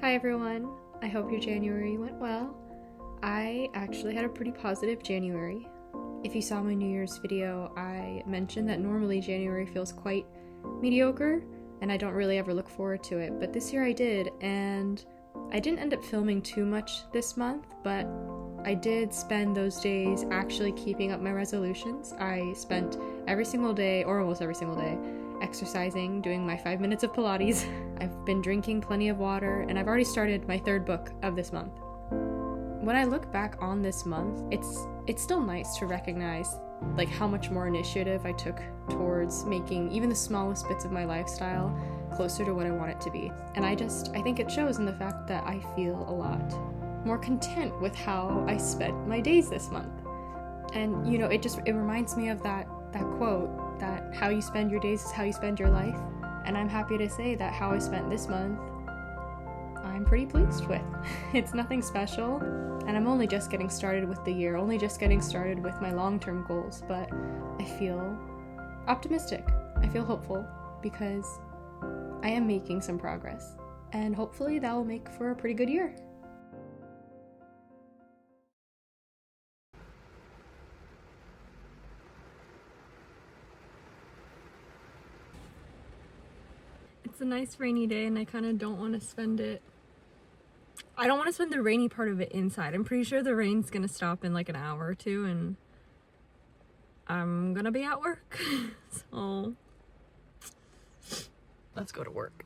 Hi everyone, I hope your January went well. I actually had a pretty positive January. If you saw my New Year's video, I mentioned that normally January feels quite mediocre and I don't really ever look forward to it, but this year I did, and I didn't end up filming too much this month, but I did spend those days actually keeping up my resolutions. I spent every single day, or almost every single day, exercising, doing my 5 minutes of Pilates. I've been drinking plenty of water, and I've already started my third book of this month. When I look back on this month, it's still nice to recognize like how much more initiative I took towards making even the smallest bits of my lifestyle closer to what I want it to be. And I think it shows in the fact that I feel a lot more content with how I spent my days this month. And you know, it reminds me of that quote that how you spend your days is how you spend your life. And I'm happy to say that how I spent this month, I'm pretty pleased with. It's nothing special, and I'm only just getting started with the year, only just getting started with my long-term goals, but I feel optimistic. I feel hopeful because I am making some progress, and hopefully that will make for a pretty good year. It's a nice rainy day, and I kind of don't want to spend it. I don't want to spend the rainy part of it inside. I'm pretty sure the rain's gonna stop in like an hour or two, and I'm gonna be at work. So let's go to work.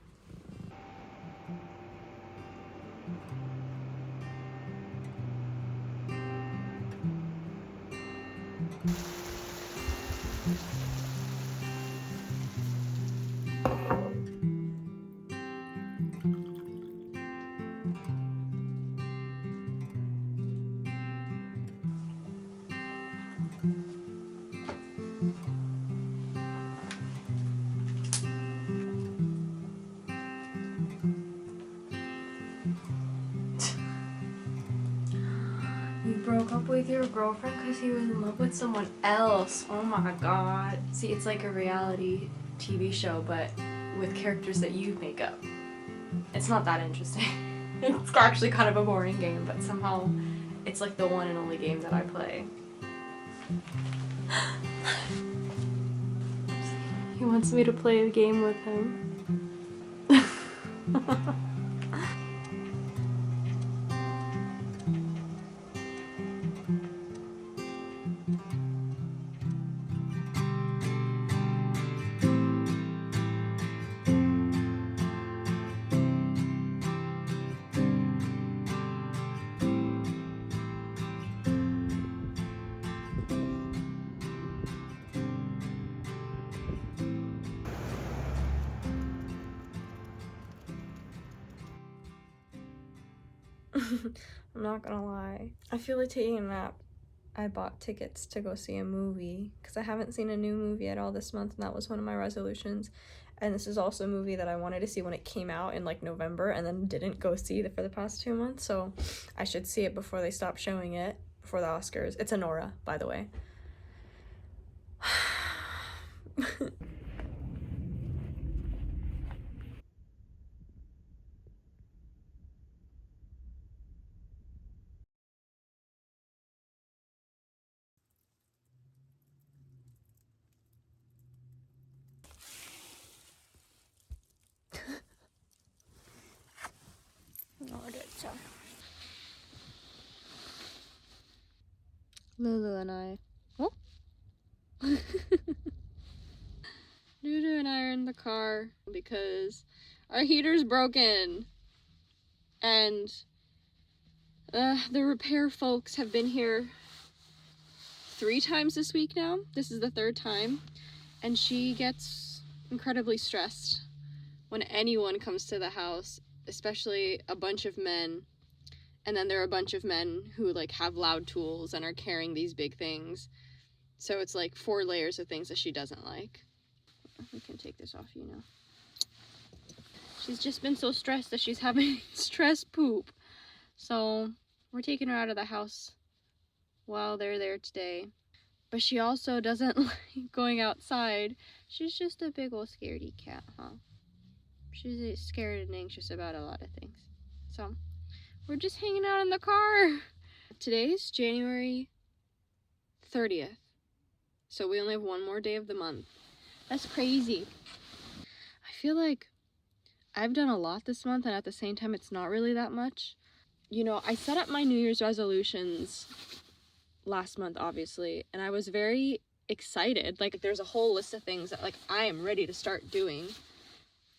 You broke up with your girlfriend because he was in love with someone else. Oh my god. See, it's like a reality TV show, but with characters that you make up. It's not that interesting. It's actually kind of a boring game, but somehow it's like the one and only game that I play. He wants me to play a game with him. I'm not gonna lie. I feel like taking a nap. I bought tickets to go see a movie because I haven't seen a new movie at all this month, and that was one of my resolutions. And this is also a movie that I wanted to see when it came out in like November and then didn't go see for the past 2 months, so I should see it before they stop showing it, before the Oscars. It's Anora, by the way. Lulu and I. Oh? Lulu and I are in the car because our heater's broken. And the repair folks have been here 3 times this week now. This is the 3rd time. And she gets incredibly stressed when anyone comes to the house, especially a bunch of men. And then there are a bunch of men who like have loud tools and are carrying these big things. So it's like 4 layers of things that she doesn't like. We can take this off, you know. She's just been so stressed that she's having stress poop. So we're taking her out of the house while they're there today. But she also doesn't like going outside. She's just a big old scaredy cat, huh? She's scared and anxious about a lot of things. So we're just hanging out in the car. Today's January 30th. So we only have one more day of the month. That's crazy. I feel like I've done a lot this month, and at the same time, it's not really that much. You know, I set up my New Year's resolutions last month, obviously, and I was very excited. Like, there's a whole list of things that, like, I am ready to start doing.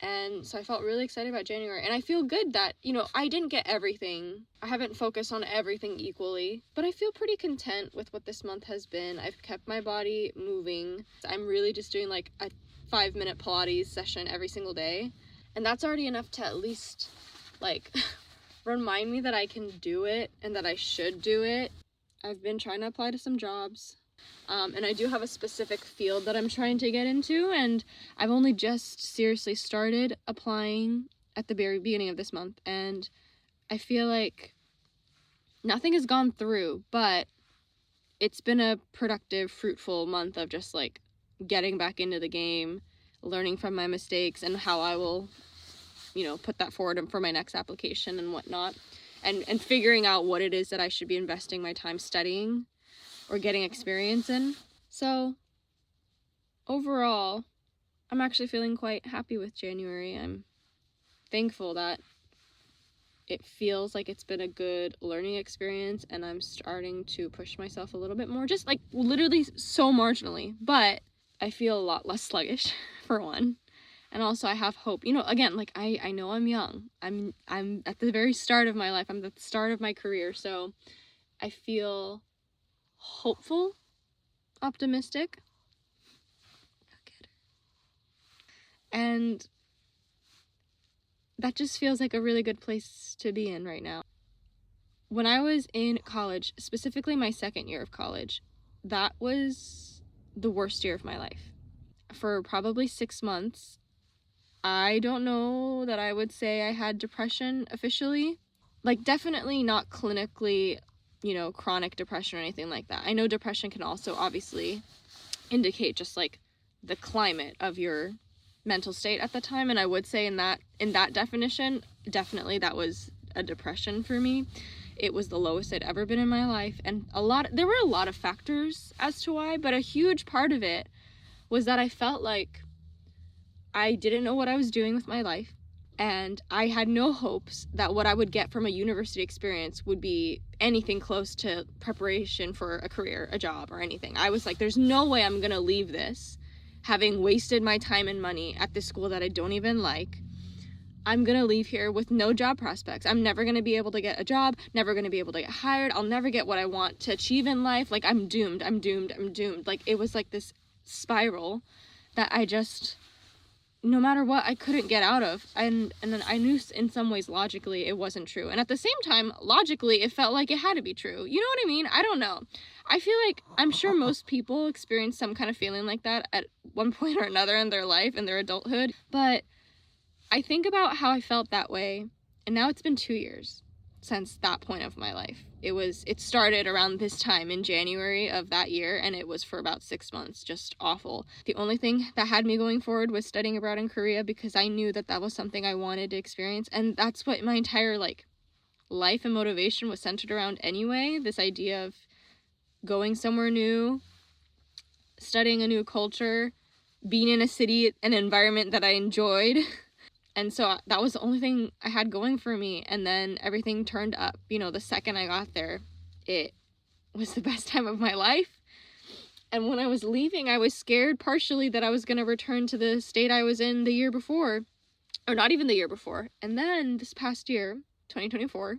And so I felt really excited about January. And I feel good that, you know, I didn't get everything. I haven't focused on everything equally. But I feel pretty content with what this month has been. I've kept my body moving. I'm really just doing, like, a 5-minute Pilates session every single day. And that's already enough to at least, like, remind me that I can do it and that I should do it. I've been trying to apply to some jobs. And I do have a specific field that I'm trying to get into, and I've only just seriously started applying at the very beginning of this month, and I feel like nothing has gone through, but it's been a productive, fruitful month of just, like, getting back into the game, learning from my mistakes, and how I will, you know, put that forward for my next application and whatnot, and figuring out what it is that I should be investing my time studying or getting experience in. So overall, I'm actually feeling quite happy with January. I'm thankful that it feels like it's been a good learning experience, and I'm starting to push myself a little bit more, just like literally so marginally, but I feel a lot less sluggish for one. And also I have hope. You know, again, like I know I'm young. I'm at the very start of my life. I'm at the start of my career. So I feel hopeful, optimistic, and that just feels like a really good place to be in right now. When I was in college, specifically my second year of college, that was the worst year of my life. For probably 6 months, I don't know that I would say I had depression officially. Like, definitely not clinically, you know, chronic depression or anything like that. I know depression can also obviously indicate just, like, the climate of your mental state at the time, and I would say in that definition, definitely that was a depression for me. It was the lowest I'd ever been in my life, and there were a lot of factors as to why, but a huge part of it was that I felt like I didn't know what I was doing with my life, and I had no hopes that what I would get from a university experience would be anything close to preparation for a career, a job, or anything. I was like, there's no way I'm gonna leave this having wasted my time and money at this school that I don't even like. I'm gonna leave here with no job prospects. I'm never gonna be able to get a job, never gonna be able to get hired. I'll never get what I want to achieve in life. Like, I'm doomed. Like, it was like this spiral that I just, no matter what, I couldn't get out of. And then I knew in some ways logically it wasn't true. And at the same time, logically, it felt like it had to be true. You know what I mean? I don't know. I feel like, I'm sure most people experience some kind of feeling like that at one point or another in their life, in their adulthood. But I think about how I felt that way, and now it's been 2 years since that point of my life. It started around this time in January of that year, and it was for about 6 months, just awful. The only thing that had me going forward was studying abroad in Korea, because I knew that that was something I wanted to experience, and that's what my entire, like, life and motivation was centered around anyway. This idea of going somewhere new, studying a new culture, being in a city, an environment that I enjoyed. And so that was the only thing I had going for me. And then everything turned up. You know, the second I got there, it was the best time of my life. And when I was leaving, I was scared partially that I was going to return to the state I was in the year before. Or not even the year before. And then this past year, 2024,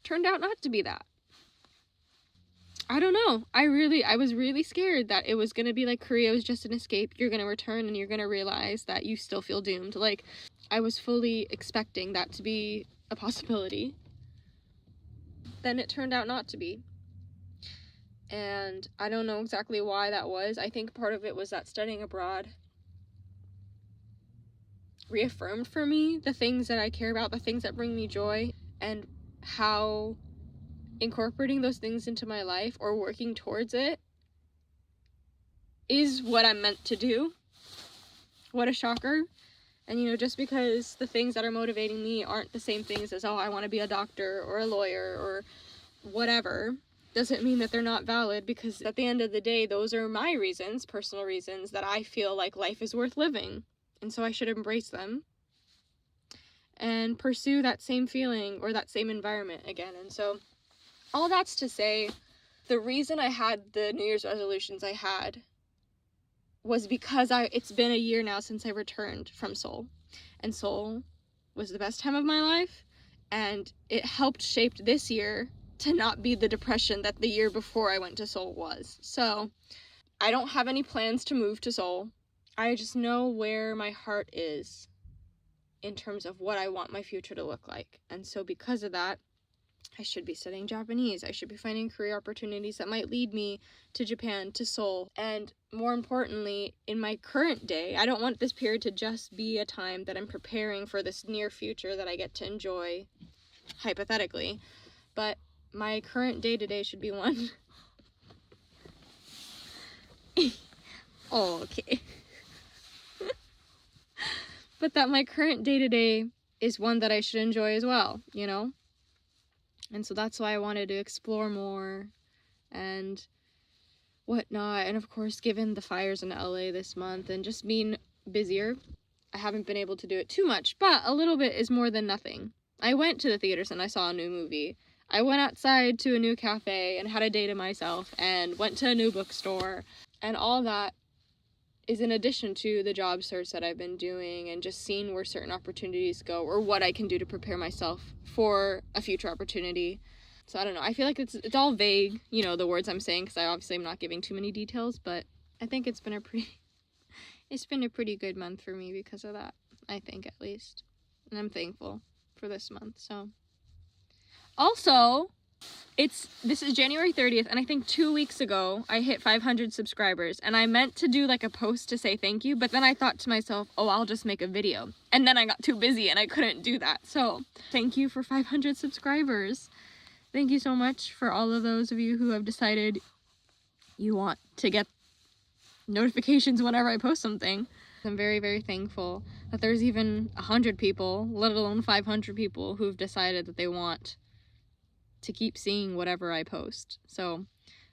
turned out not to be that. I don't know. I was really scared that it was going to be like Korea was just an escape. You're going to return and you're going to realize that you still feel doomed. Like, I was fully expecting that to be a possibility. Then it turned out not to be. And I don't know exactly why that was. I think part of it was that studying abroad reaffirmed for me the things that I care about, the things that bring me joy, and how incorporating those things into my life or working towards it is what I'm meant to do. What a shocker. And, you know, just because the things that are motivating me aren't the same things as, oh, I want to be a doctor or a lawyer or whatever, doesn't mean that they're not valid, because at the end of the day, those are my reasons, personal reasons, that I feel like life is worth living. And so I should embrace them and pursue that same feeling or that same environment again. And so all that's to say, the reason I had the New Year's resolutions I had was because it's been a year now since I returned from Seoul. And Seoul was the best time of my life, and it helped shape this year to not be the depression that the year before I went to Seoul was. So I don't have any plans to move to Seoul. I just know where my heart is in terms of what I want my future to look like. And so because of that, I should be studying Japanese. I should be finding career opportunities that might lead me to Japan, to Seoul. And more importantly, in my current day, I don't want this period to just be a time that I'm preparing for this near future that I get to enjoy, hypothetically. But my current day-to-day should be one. Oh, okay. But that my current day-to-day is one that I should enjoy as well, you know? And so that's why I wanted to explore more and whatnot. And of course, given the fires in LA this month and just being busier, I haven't been able to do it too much, but a little bit is more than nothing. I went to the theaters and I saw a new movie. I went outside to a new cafe and had a day to myself and went to a new bookstore. And all that is in addition to the job search that I've been doing and just seeing where certain opportunities go or what I can do to prepare myself for a future opportunity. So I don't know. I feel like it's all vague, you know, the words I'm saying, because I obviously am not giving too many details, but I think it's been a pretty good month for me because of that, I think, at least. And I'm thankful for this month. So also, this is January 30th, and I think 2 weeks ago I hit 500 subscribers, and I meant to do like a post to say thank you, but then I thought to myself, oh, I'll just make a video, and then I got too busy and I couldn't do that. So thank you for 500 subscribers. Thank you so much for all of those of you who have decided you want to get notifications whenever I post something. I'm very, very thankful that there's even 100 people, let alone 500 people, who've decided that they want to keep seeing whatever I post. So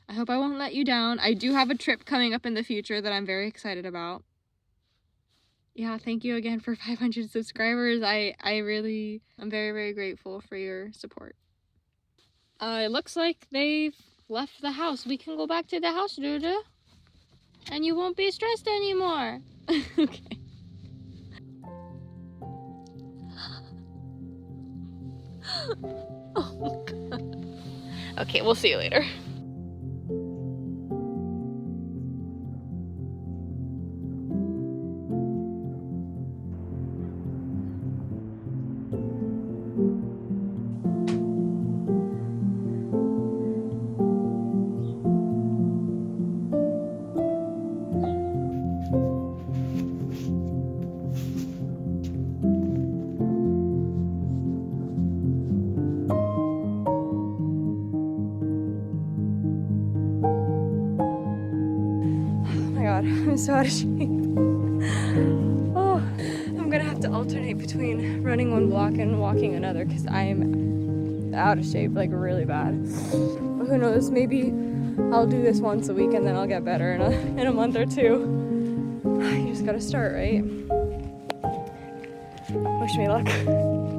I hope I won't let you down. I do have a trip coming up in the future that I'm very excited about. Yeah, thank you again for 500 subscribers. I'm very, very grateful for your support. It looks like they've left the house. We can go back to the house, Duda. And you won't be stressed anymore. Okay. Oh my god. Okay, we'll see you later. I'm so out of shape. Oh, I'm gonna have to alternate between running one block and walking another because I am out of shape, like really bad. But who knows, maybe I'll do this once a week and then I'll get better in a month or two. You just gotta start, right? Wish me luck.